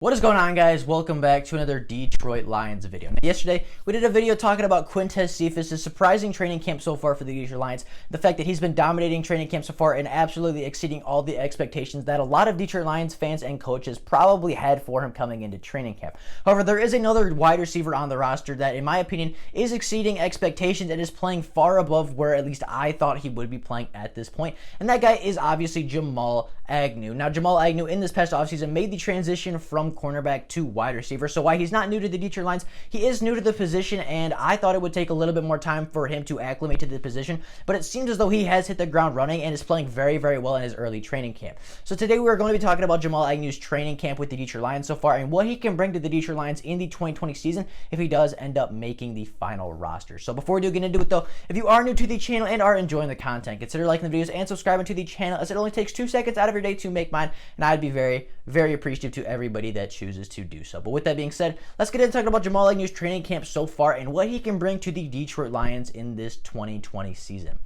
What is going on, guys? Welcome back to another Detroit Lions video. Now, yesterday, we did a video talking about Quintez Cephas' surprising training camp so far for the Detroit Lions. The fact that he's been dominating training camp so far and absolutely exceeding all the expectations that a lot of Detroit Lions fans and coaches probably had for him coming into training camp. However, there is another wide receiver on the roster that, in my opinion, is exceeding expectations and is playing far above where at least I thought he would be playing at this point. And that guy is obviously Jamal Agnew. Now, Jamal Agnew in this past offseason made the transition from cornerback to wide receiver. So while he's not new to the Detroit Lions, he is new to the position, and I thought it would take a little bit more time for him to acclimate to the position, but it seems as though he has hit the ground running and is playing very, very well in his early training camp. So today we're going to be talking about Jamal Agnew's training camp with the Detroit Lions so far and what he can bring to the Detroit Lions in the 2020 season if he does end up making the final roster. So before we do get into it though, if you are new to the channel and are enjoying the content, consider liking the videos and subscribing to the channel, as it only takes 2 seconds out of your day to make mine, and I'd be very, very appreciative to everybody that chooses to do so. But with that being said, let's get into talking about Jamal Agnew's training camp so far and what he can bring to the Detroit Lions in this 2020 season.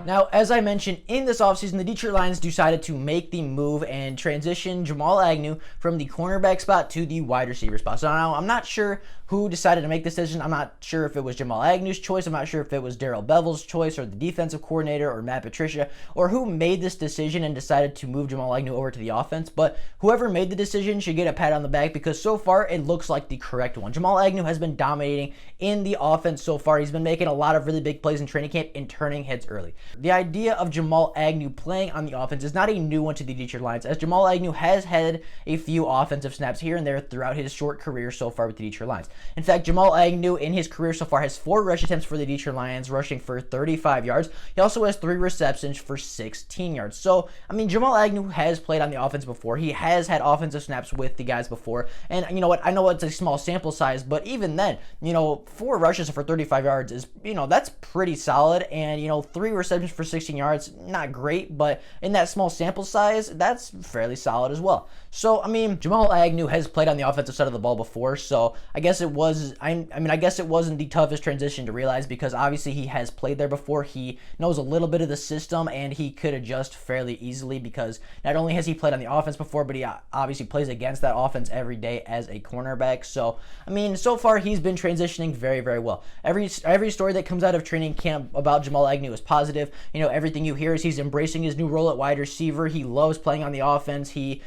Now, as I mentioned, in this offseason, the Detroit Lions decided to make the move and transition Jamal Agnew from the cornerback spot to the wide receiver spot. So now I'm not sure who decided to make this decision. I'm not sure if it was Jamal Agnew's choice. I'm not sure if it was Darrell Bevell's choice or the defensive coordinator or Matt Patricia or who made this decision and decided to move Jamal Agnew over to the offense. But whoever made the decision should get a pat on the back because so far it looks like the correct one. Jamal Agnew has been dominating in the offense so far. He's been making a lot of really big plays in training camp and turning heads early. The idea of Jamal Agnew playing on the offense is not a new one to the Detroit Lions, as Jamal Agnew has had a few offensive snaps here and there throughout his short career so far with the Detroit Lions. In fact, Jamal Agnew in his career so far has 4 rush attempts for the Detroit Lions, rushing for 35 yards. He also has 3 receptions for 16 yards. So, I mean, Jamal Agnew has played on the offense before. He has had offensive snaps with the guys before. And you know what? I know it's a small sample size, but even then, 4 rushes for 35 yards is, that's pretty solid. And, 3 receptions for 16 yards, not great, but in that small sample size, that's fairly solid as well. So, I mean, Jamal Agnew has played on the offensive side of the ball before, so I guess it was, I guess it wasn't the toughest transition to realize because obviously he has played there before. He knows a little bit of the system and he could adjust fairly easily because not only has he played on the offense before, but he obviously plays against that offense every day as a cornerback. So, I mean, so far he's been transitioning very, very well. Every story that comes out of training camp about Jamal Agnew is positive. Everything you hear is he's embracing his new role at wide receiver. He loves playing on the offense. He,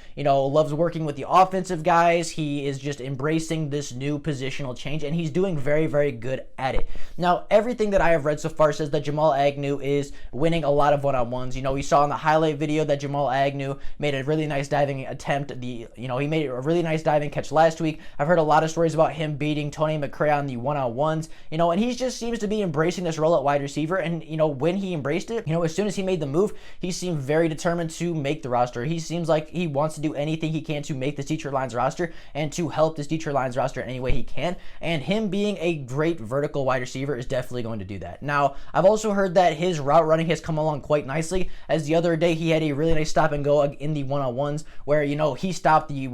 loves working with the offensive guys. He is just embracing this new positional change, and he's doing very, very good at it. Now, everything that I have read so far says that Jamal Agnew is winning a lot of one-on-ones. We saw in the highlight video that Jamal Agnew made a really nice diving attempt. He made a really nice diving catch last week. I've heard a lot of stories about him beating Tony McCray on the one-on-ones, and he just seems to be embracing this role at wide receiver. And, when he embraced it, as soon as he made the move, he seemed very determined to make the roster. He seems like he wants to do anything he can to make this Detroit Lions roster and to help this Detroit Lions roster any way he can. And him being a great vertical wide receiver is definitely going to do that. Now, I've also heard that his route running has come along quite nicely, as the other day he had a really nice stop and go in the one-on-ones where, he stopped the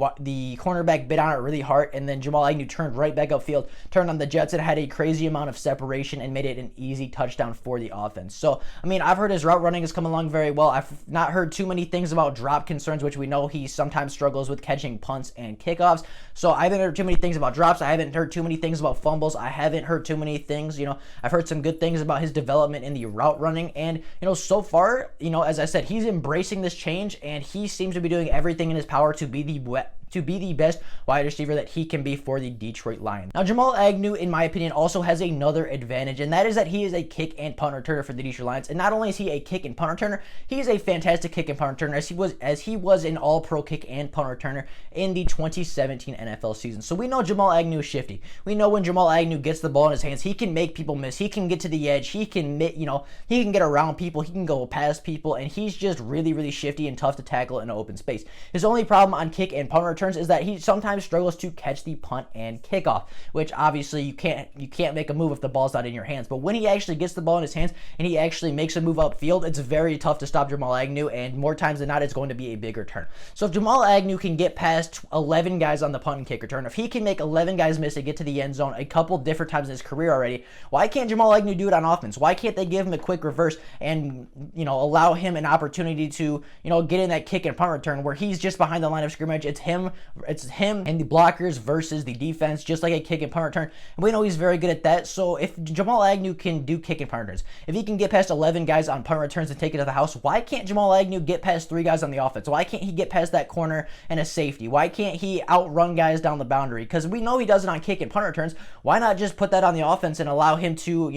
cornerback, bit on it really hard, and then Jamal Agnew turned right back upfield, turned on the jets, and had a crazy amount of separation and made it an easy touchdown for the offense. So, I mean, I've heard his route running has come along very well. I've not heard too many things about drop concerns, which we know he sometimes struggles with catching punts and kickoffs. So I haven't heard too many things about drops. I haven't heard too many things about fumbles. I haven't heard too many things. I've heard some good things about his development in the route running. And, so far, as I said, he's embracing this change and he seems to be doing everything in his power to be the best wide receiver that he can be for the Detroit Lions. Now, Jamal Agnew, in my opinion, also has another advantage, and that is that he is a kick and punt returner for the Detroit Lions. And not only is he a kick and punt returner, he is a fantastic kick and punt returner, as he was an all-pro kick and punt returner in the 2017 NFL season. So we know Jamal Agnew is shifty. We know when Jamal Agnew gets the ball in his hands, he can make people miss. He can get to the edge. He can, he can get around people. He can go past people, and he's just really, really shifty and tough to tackle in an open space. His only problem on kick and punt returns is that he sometimes struggles to catch the punt and kickoff, which obviously you can't make a move if the ball's not in your hands. But when he actually gets the ball in his hands and he actually makes a move upfield, it's very tough to stop Jamal Agnew, and more times than not, it's going to be a big return. So if Jamal Agnew can get past 11 guys on the punt and kick return, if he can make 11 guys miss and get to the end zone a couple different times in his career already, why can't Jamal Agnew do it on offense? Why can't they give him a quick reverse and, allow him an opportunity to, get in that kick and punt return where he's just behind the line of scrimmage? It's him and the blockers versus the defense, just like a kick and punt return. And we know he's very good at that. So if Jamal Agnew can do kick and punt returns, if he can get past 11 guys on punt returns and take it to the house, why can't Jamal Agnew get past 3 guys on the offense? Why can't he get past that corner and a safety? Why can't he outrun guys down the boundary? Because we know he does it on kick and punt returns. Why not just put that on the offense and allow him to,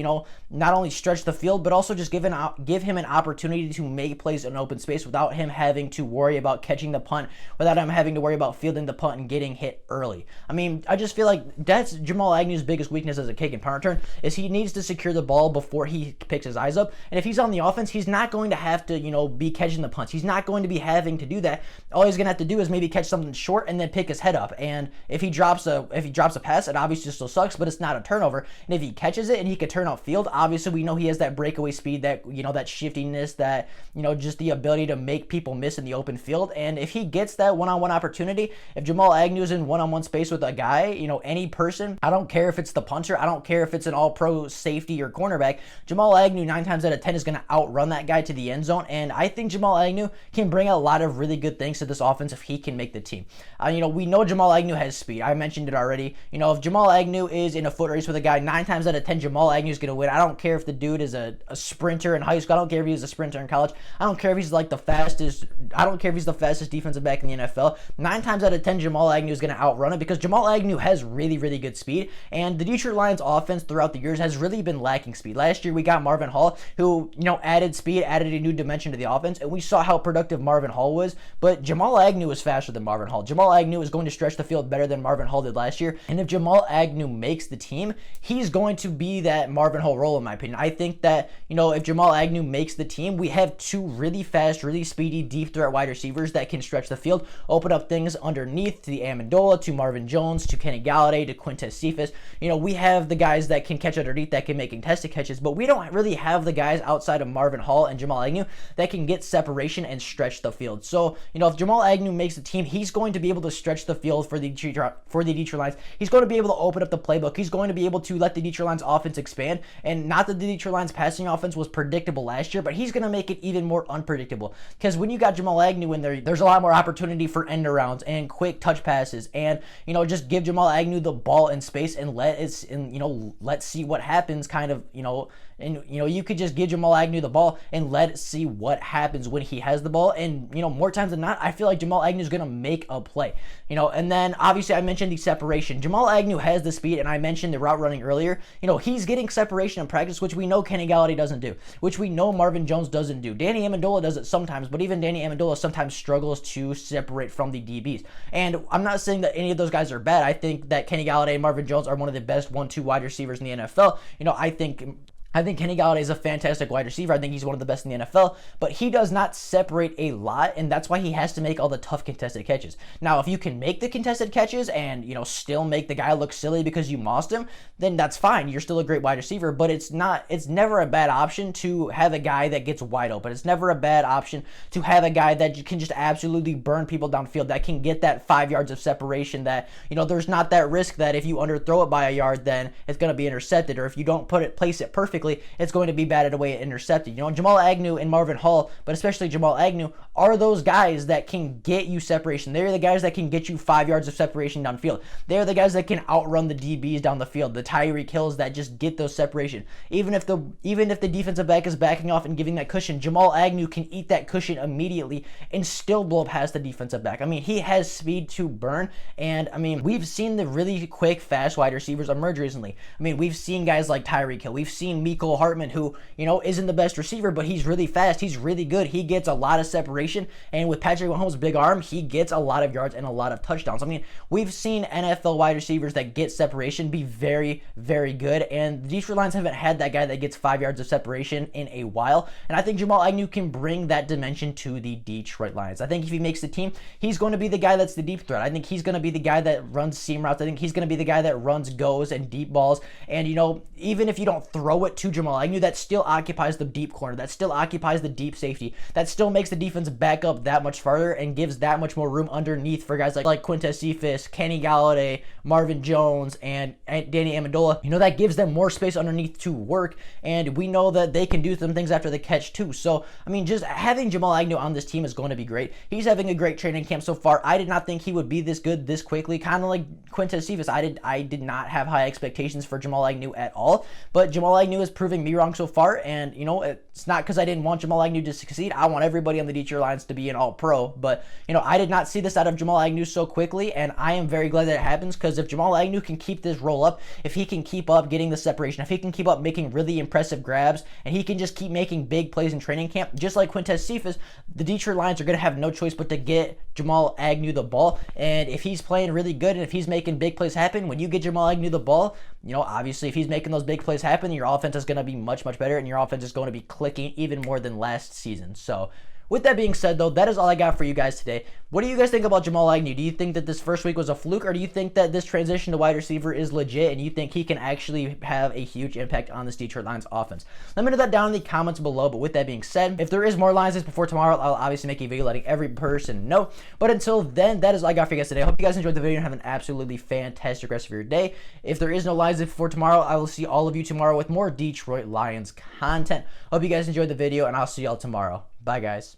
not only stretch the field, but also just give him an opportunity to make plays in open space without him having to worry about catching the punt, without him having to worry about fielding the punt and getting hit early. I just feel like that's Jamal Agnew's biggest weakness as a kick and punt return, is he needs to secure the ball before he picks his eyes up. And if he's on the offense, he's not going to have to, be catching the punts. He's not going to be having to do that. All he's going to have to do is maybe catch something short and then pick his head up. And if he drops a pass, it obviously still sucks, but it's not a turnover. And if he catches it and he can turn out field, obviously we know he has that breakaway speed, that, that shiftiness, that, just the ability to make people miss in the open field. And if he gets that one-on-one opportunity, if Jamal Agnew is in one-on-one space with a guy, any person, I don't care if it's the punter, I don't care if it's an all-pro safety or cornerback, Jamal Agnew 9 times out of 10 is going to outrun that guy to the end zone. And I think Jamal Agnew can bring a lot of really good things to this offense if he can make the team. We know Jamal Agnew has speed. I mentioned it already. If Jamal Agnew is in a foot race with a guy, 9 times out of 10, Jamal Agnew is going to win. I don't care if the dude is a sprinter in high school. I don't care if he's a sprinter in college. I don't care if he's like the fastest. I don't care if he's the fastest defensive back in the NFL. 9 times out of 10, Jamal Agnew is going to outrun it, because Jamal Agnew has really, really good speed. And the Detroit Lions offense throughout the years has really been lacking speed. Last year we got Marvin Hall, who, added speed, added a new dimension to the offense, and we saw how productive Marvin Hall was. But Jamal Agnew is faster than Marvin Hall. Jamal Agnew is going to stretch the field better than Marvin Hall did last year. And if Jamal Agnew makes the team, he's going to be that Marvin Hall role, in my opinion. I think that, if Jamal Agnew makes the team, we have 2 really fast, really speedy, deep threat wide receivers that can stretch the field, open up things underneath to the Amendola, to Marvin Jones, to Kenny Galladay, to Quintez Cephas. We have the guys that can catch underneath, that can make contested catches, but we don't really have the guys outside of Marvin Hall and Jamal Agnew that can get separation and stretch the field. So, if Jamal Agnew makes the team, he's going to be able to stretch the field for the Detroit Lions. He's going to be able to open up the playbook. He's going to be able to let the Detroit Lions offense expand. And not that the Detroit Lions passing offense was predictable last year, but he's going to make it even more unpredictable. Because when you got Jamal Agnew in there, there's a lot more opportunity for end arounds and quick touch passes. And, just give Jamal Agnew the ball in space and let's see what happens, kind of, and, you could just give Jamal Agnew the ball and let's see what happens when he has the ball. And, more times than not, I feel like Jamal Agnew is going to make a play, and then obviously I mentioned the separation. Jamal Agnew has the speed, and I mentioned the route running earlier. He's getting separation in practice, which we know Kenny Galladay doesn't do, which we know Marvin Jones doesn't do. Danny Amendola does it sometimes, but even Danny Amendola sometimes struggles to separate from the DBs. And I'm not saying that any of those guys are bad. I think that Kenny Galladay and Marvin Jones are one of the best 1-2 wide receivers in the NFL. I think Kenny Galladay is a fantastic wide receiver. I think he's one of the best in the NFL, but he does not separate a lot, and that's why he has to make all the tough contested catches. Now, if you can make the contested catches and, still make the guy look silly because you mossed him, then that's fine. You're still a great wide receiver, but it's never a bad option to have a guy that gets wide open. It's never a bad option to have a guy that can just absolutely burn people downfield, that can get that 5 yards of separation, that, there's not that risk that if you underthrow it by a yard, then it's going to be intercepted, or if you don't place it perfectly, it's going to be batted away and intercepted. Jamal Agnew and Marvin Hall, but especially Jamal Agnew, are those guys that can get you separation. They're the guys that can get you 5 yards of separation downfield. They're the guys that can outrun the DBs down the field, the Tyreek Hills that just get those separation. Even if the defensive back is backing off and giving that cushion, Jamal Agnew can eat that cushion immediately and still blow past the defensive back. He has speed to burn, and we've seen the really quick, fast wide receivers emerge recently. We've seen guys like Tyreek Hill. We've seen Mecole Hardman, who, you know, isn't the best receiver, but he's really fast. He's really good. He gets a lot of separation. And with Patrick Mahomes' big arm, he gets a lot of yards and a lot of touchdowns. I mean, we've seen NFL wide receivers that get separation be very, very good. And the Detroit Lions haven't had that guy that gets 5 yards of separation in a while. And I think Jamal Agnew can bring that dimension to the Detroit Lions. I think if he makes the team, he's going to be the guy that's the deep threat. I think he's going to be the guy that runs seam routes. I think he's going to be the guy that runs goes and deep balls. And, you know, even if you don't throw it to Jamal Agnew, that still occupies the deep corner. That still occupies the deep safety. That still makes the defense back up that much farther and gives that much more room underneath for guys like Quintez Cephas, Kenny Galladay, Marvin Jones, and Danny Amendola. You know, that gives them more space underneath to work, and we know that they can do some things after the catch too. So, I mean, just having Jamal Agnew on this team is going to be great. He's having a great training camp so far. I did not think he would be this good this quickly, kind of like Quintez Cephas. I did not have high expectations for Jamal Agnew at all, but Jamal Agnew is proving me wrong so far, and, you know, it's not because I didn't want Jamal Agnew to succeed. I want everybody on the Detroit Lions to be an all-pro, but, you know, I did not see this out of Jamal Agnew so quickly, and I am very glad that it happens, because if Jamal Agnew can keep this roll up, if he can keep up getting the separation, if he can keep up making really impressive grabs, and he can just keep making big plays in training camp, just like Quintez Cephas, the Detroit Lions are going to have no choice but to get Jamal Agnew the ball. And if he's playing really good and if he's making big plays happen, when you get Jamal Agnew the ball, you know, obviously if he's making those big plays happen, your offense is going to be much, much better, and your offense is going to be clicking even more than last season. So, with that being said, though, that is all I got for you guys today. What do you guys think about Jamal Agnew? Do you think that this first week was a fluke, or do you think that this transition to wide receiver is legit and you think he can actually have a huge impact on this Detroit Lions offense? Let me know that down in the comments below. But with that being said, if there is more Lions before tomorrow, I'll obviously make a video letting every person know. But until then, that is all I got for you guys today. I hope you guys enjoyed the video and have an absolutely fantastic rest of your day. If there is no Lions before tomorrow, I will see all of you tomorrow with more Detroit Lions content. Hope you guys enjoyed the video, and I'll see y'all tomorrow. Bye, guys.